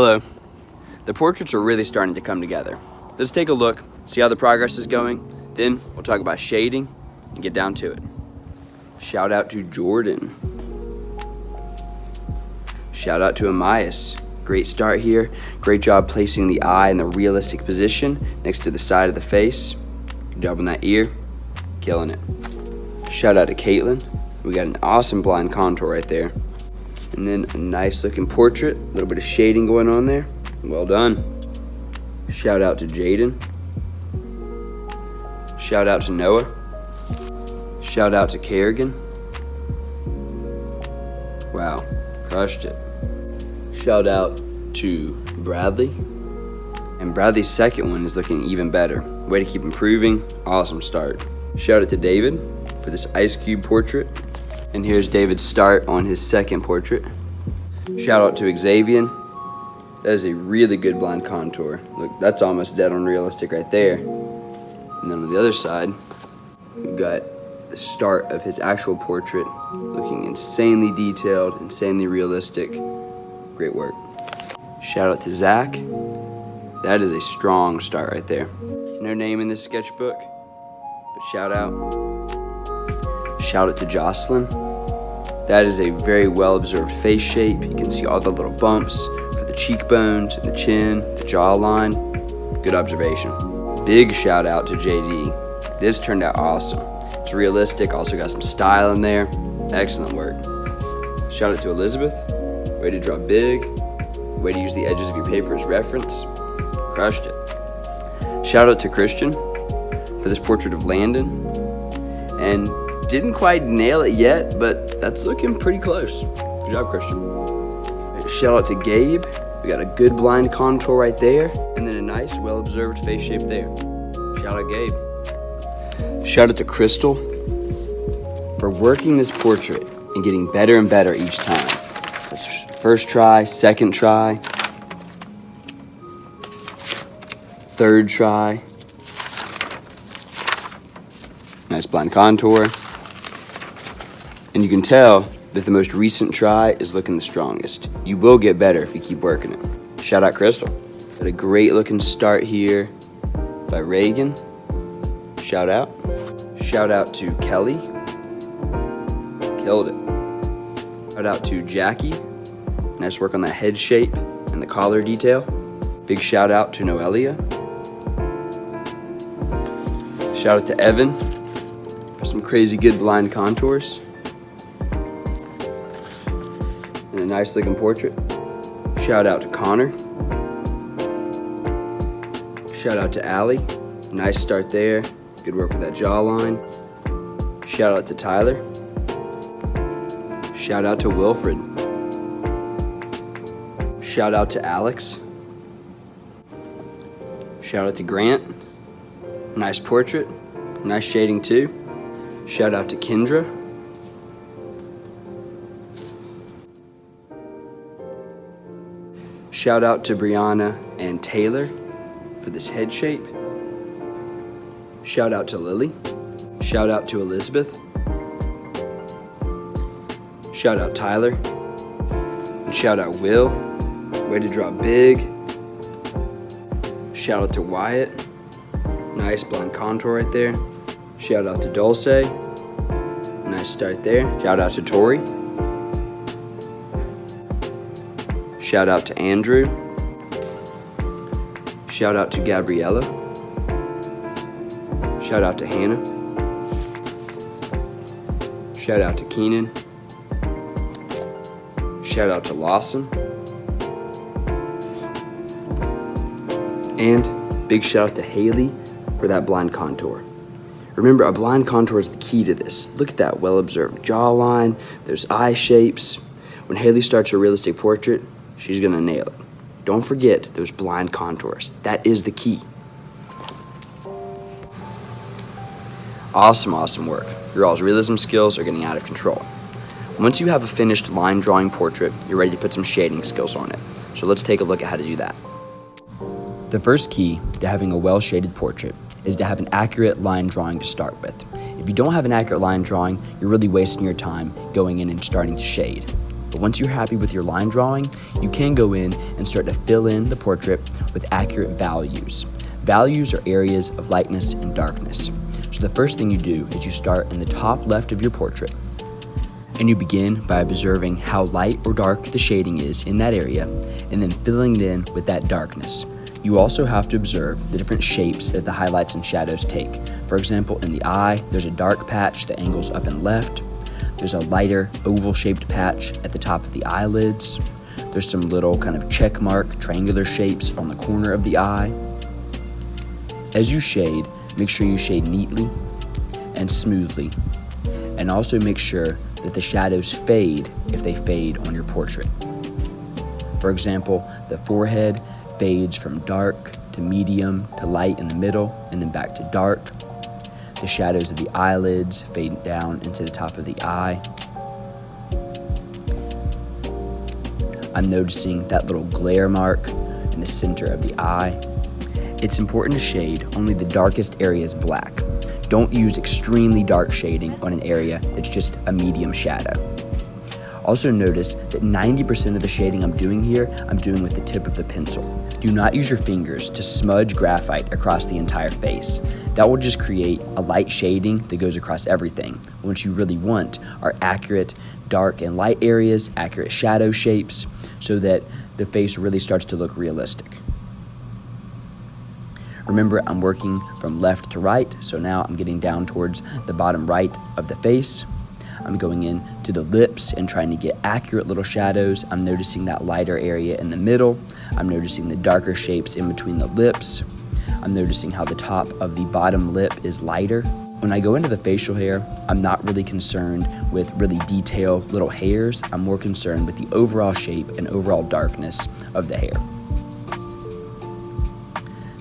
Hello. The portraits are really starting to come together. Let's take a look, see how the progress is going, then we'll talk about shading and get down to it. Shout out to Jordan. Shout out to Amias. Great start here. Great job placing the eye in the realistic position next to the side of the face. Good job on that ear. Killing it. Shout out to Caitlin. We got an awesome blind contour right there. And then a nice looking portrait. A little bit of shading going on there. Well done. Shout out to Jaden. Shout out to Noah. Shout out to Kerrigan. Wow, crushed it. Shout out to Bradley. And Bradley's second one is looking even better. Way to keep improving. Awesome start. Shout out to David for this ice cube portrait. And here's David's start on his second portrait. Shout out to Xavier. That is a really good blind contour. Look, that's almost dead on realistic right there. And then on the other side, we've got the start of his actual portrait, looking insanely detailed, insanely realistic. Great work. Shout out to Zach. That is a strong start right there. No name in this sketchbook, but shout out. Shout out to Jocelyn. That is a very well observed face shape. You can see all the little bumps for the cheekbones and the chin, the jawline. Good observation. Big shout out to JD. This turned out awesome. It's realistic, also got some style in there. Excellent work. Shout out to Elizabeth. Way to draw big. Way to use the edges of your paper as reference. Crushed it. Shout out to Christian for this portrait of Landon. And didn't quite nail it yet, but that's looking pretty close. Good job, Christian. Shout out to Gabe. We got a good blind contour right there, and then a nice, well-observed face shape there. Shout out Gabe. Shout out to Crystal for working this portrait and getting better and better each time. First try, second try, third try. Nice blind contour. And you can tell that the most recent try is looking the strongest. You will get better if you keep working it. Shout out Crystal. Got a great looking start here by Reagan. Shout out. Shout out to Kelly. Killed it. Shout out to Jackie. Nice work on that head shape and the collar detail. Big shout out to Noelia. Shout out to Evan for some crazy good blind contours. And a nice looking portrait. Shout out to Connor. Shout out to Allie. Nice start there. Good work with that jawline. Shout out to Tyler. Shout out to Wilfred. Shout out to Alex. Shout out to Grant. Nice portrait. Nice shading too. Shout out to Kendra. Shout out to Brianna and Taylor for this head shape. Shout out to Lily. Shout out to Elizabeth. Shout out Tyler. And shout out Will. Way to draw big. Shout out to Wyatt. Nice blind contour right there. Shout out to Dulce. Nice start there. Shout out to Tori. Shout out to Andrew. Shout out to Gabriella. Shout out to Hannah. Shout out to Keenan. Shout out to Lawson. And big shout out to Haley for that blind contour. Remember, a blind contour is the key to this. Look at that well-observed jawline. There's eye shapes. When Haley starts her realistic portrait, she's gonna nail it. Don't forget those blind contours. That is the key. Awesome, awesome work. Your all's realism skills are getting out of control. Once you have a finished line drawing portrait, you're ready to put some shading skills on it. So let's take a look at how to do that. The first key to having a well-shaded portrait is to have an accurate line drawing to start with. If you don't have an accurate line drawing, you're really wasting your time going in and starting to shade. But once you're happy with your line drawing, you can go in and start to fill in the portrait with accurate values. Values are areas of lightness and darkness. So the first thing you do is you start in the top left of your portrait, and you begin by observing how light or dark the shading is in that area, and then filling it in with that darkness. You also have to observe the different shapes that the highlights and shadows take. For example, in the eye, there's a dark patch that angles up and left. There's a lighter oval-shaped patch at the top of the eyelids. There's some little kind of check mark, triangular shapes on the corner of the eye. As you shade, make sure you shade neatly and smoothly, and also make sure that the shadows fade if they fade on your portrait. For example, the forehead fades from dark to medium to light in the middle and then back to dark. The shadows of the eyelids fade down into the top of the eye. I'm noticing that little glare mark in the center of the eye. It's important to shade only the darkest areas black. Don't use extremely dark shading on an area that's just a medium shadow. Also notice that 90% of the shading I'm doing here, I'm doing with the tip of the pencil. Do not use your fingers to smudge graphite across the entire face. That will just create a light shading that goes across everything. What you really want are accurate dark and light areas, accurate shadow shapes, so that the face really starts to look realistic. Remember, I'm working from left to right, so now I'm getting down towards the bottom right of the face. I'm going in to the lips and trying to get accurate little shadows. I'm noticing that lighter area in the middle. I'm noticing the darker shapes in between the lips. I'm noticing how the top of the bottom lip is lighter. When I go into the facial hair, I'm not really concerned with really detailed little hairs. I'm more concerned with the overall shape and overall darkness of the hair.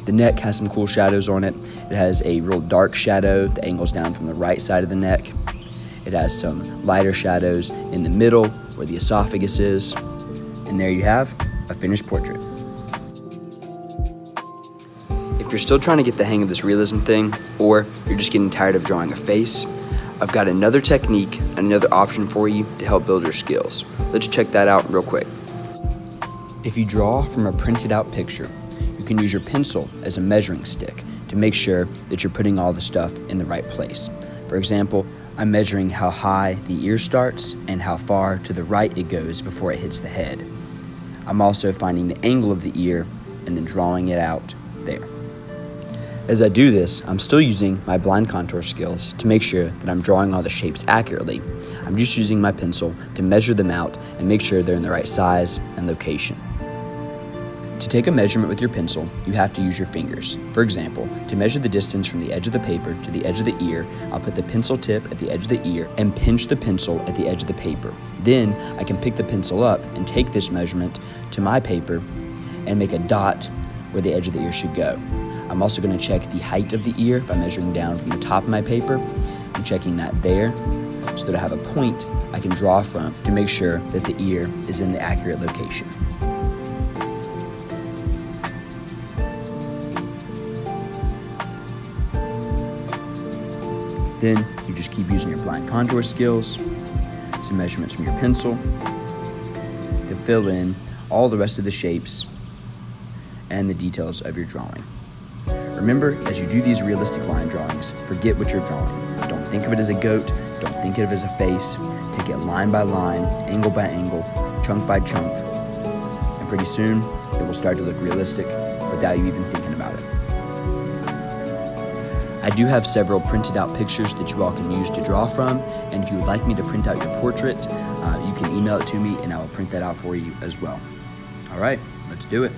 The neck has some cool shadows on it. It has a real dark shadow that angles down from the right side of the neck. It has some lighter shadows in the middle where the esophagus is. And there you have a finished portrait. If you're still trying to get the hang of this realism thing, or you're just getting tired of drawing a face, I've got another technique and another option for you to help build your skills. Let's check that out real quick. If you draw from a printed out picture, you can use your pencil as a measuring stick to make sure that you're putting all the stuff in the right place. For example, I'm measuring how high the ear starts and how far to the right it goes before it hits the head. I'm also finding the angle of the ear and then drawing it out there. As I do this, I'm still using my blind contour skills to make sure that I'm drawing all the shapes accurately. I'm just using my pencil to measure them out and make sure they're in the right size and location. To take a measurement with your pencil, you have to use your fingers. For example, to measure the distance from the edge of the paper to the edge of the ear, I'll put the pencil tip at the edge of the ear and pinch the pencil at the edge of the paper. Then I can pick the pencil up and take this measurement to my paper and make a dot where the edge of the ear should go. I'm also going to check the height of the ear by measuring down from the top of my paper and checking that there so that I have a point I can draw from to make sure that the ear is in the accurate location. Then you just keep using your blind contour skills, some measurements from your pencil to fill in all the rest of the shapes and the details of your drawing. Remember, as you do these realistic line drawings, forget what you're drawing. Don't think of it as a goat, don't think of it as a face. Take it line by line, angle by angle, chunk by chunk, and pretty soon it will start to look realistic without you even thinking about it. I do have several printed out pictures that you all can use to draw from, and if you would like me to print out your portrait, you can email it to me and I will print that out for you as well. All right, let's do it.